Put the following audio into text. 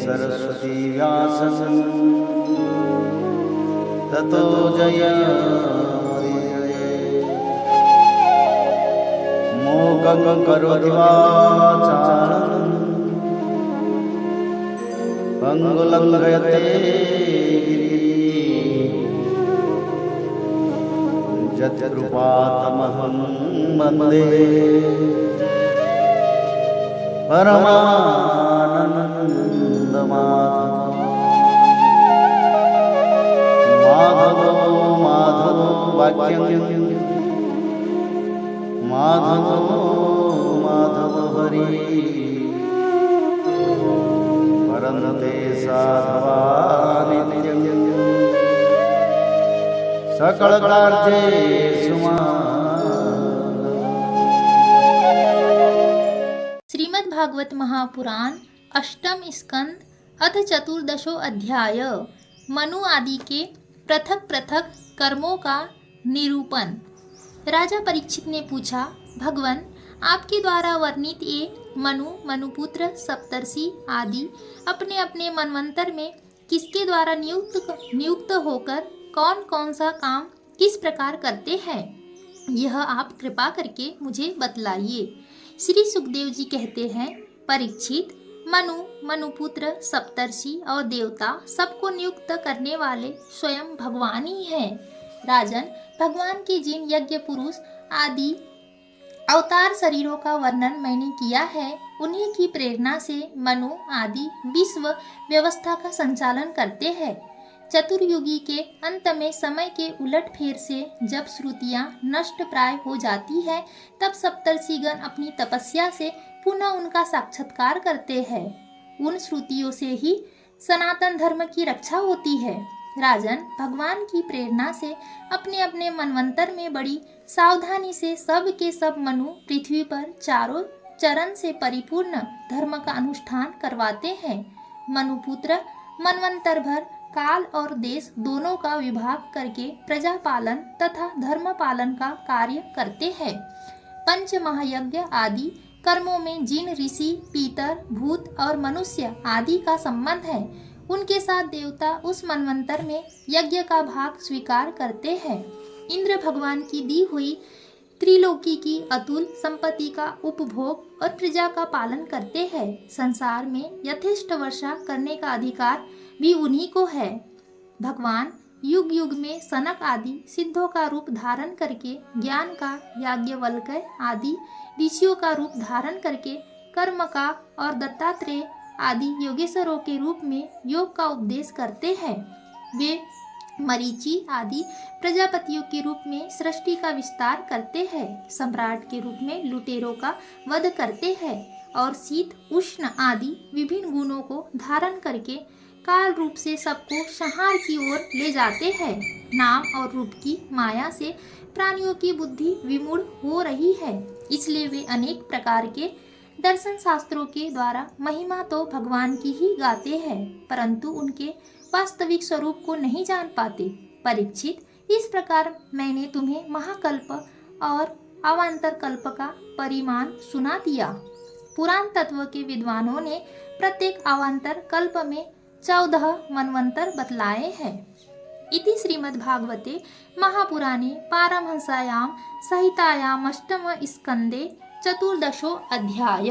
सरस्वती व्यासं ततो जयमुदीरये। मूकं करोति वाचालं पंगुलंघयते यत्कृपातमहं वन्दे परमानन्दमाधवं। माधवो वाक्यं माधवो हरि परन्ते साधवा नित्यं सकलकार्येषु श्रीमद् भागवत महापुराण अष्टम स्कंद अथ चतुर्दशो अध्याय। मनु आदि के पृथक पृथक कर्मों का निरूपण। राजा परीक्षित ने पूछा, भगवान, आपके द्वारा वर्णित ये मनुपुत्र सप्तर्षि आदि अपने अपने मनवंतर में किसके द्वारा नियुक्त होकर कौन कौन सा काम किस प्रकार करते हैं, यह आप कृपा करके मुझे बतलाइए। श्री सुखदेव जी कहते हैं, परीक्षित, मनुपुत्र सप्तर्षि और देवता सबको नियुक्त करने वाले स्वयं भगवान ही हैं। राजन, भगवान के जिन यज्ञ पुरुष आदि अवतार शरीरों का वर्णन मैंने किया है, उन्हीं की प्रेरणा से मनु आदि विश्व व्यवस्था का संचालन करते हैं। चतुर्युगी के अंत में समय के उलटफेर से जब श्रुतियां नष्ट प्राय हो जाती है, तब सप्तर्षिगण अपनी तपस्या से पुनः उनका साक्षात्कार करते हैं। उन श्रुतियों से ही सनातन धर्म की रक्षा होती है। राजन, भगवान की प्रेरणा से अपने अपने मनवंतर में बड़ी सावधानी से सब के सब मनु पृथ्वी पर चारों चरण से परिपूर्ण धर्म का अनुष्ठान करवाते हैं। मनुपुत्र मनवंतर भर काल और देश दोनों का विभाग करके प्रजा पालन तथा धर्म पालन का कार्य करते हैं। पंच महायज्ञ आदि कर्मों में जिन ऋषि, पीतर, भूत और मनुष्य आदि का संबंध है, उनके साथ देवता उस मनवंतर में यज्ञ का भाग स्वीकार करते हैं। इंद्र भगवान की दी हुई त्रिलोकी की अतुल संपत्ति का उपभोग और प्रजा का पालन करते हैं। संसार में यथेष्ट वर्षा करने का अधिकार भी उन्हीं को है। भगवान युग युग में सनक आदि सिद्धों का रूप धारण करके ज्ञान का, याज्ञवल्क्य आदि ऋषियों का रूप धारण करके कर्म का और दत्तात्रेय आदि योगेश्वरों के रूप में योग का उपदेश करते हैं। वे मरीचि आदि प्रजापतियों के रूप में सृष्टि का विस्तार करते हैं। सम्राट के रूप में लुटेरों का वध करते हैं और शीत, उष्ण आदि विभिन्न गुणों को धारण करके काल रूप से सबको संहार की ओर ले जाते हैं। नाम और रूप की माया से प्राणियों की बुद्धि विमूढ़ हो रही है, इसलिए वे अनेक प्रकार के दर्शन शास्त्रों के द्वारा महिमा तो भगवान की ही गाते हैं, परंतु उनके वास्तविक स्वरूप को नहीं जान पाते। परीक्षित, इस प्रकार मैंने तुम्हें महाकल्प और अवान्तर कल्प का परिमाण सुना दिया। पुराण तत्व के विद्वानों ने प्रत्येक अवान्तर कल्प में 14 मनवंतर बतलाए हैं। इति श्रीमद्भागवते महापुराणे पारमहंस्यां संहितायां अष्टम स्कंदे चतुर्दशो अध्याय।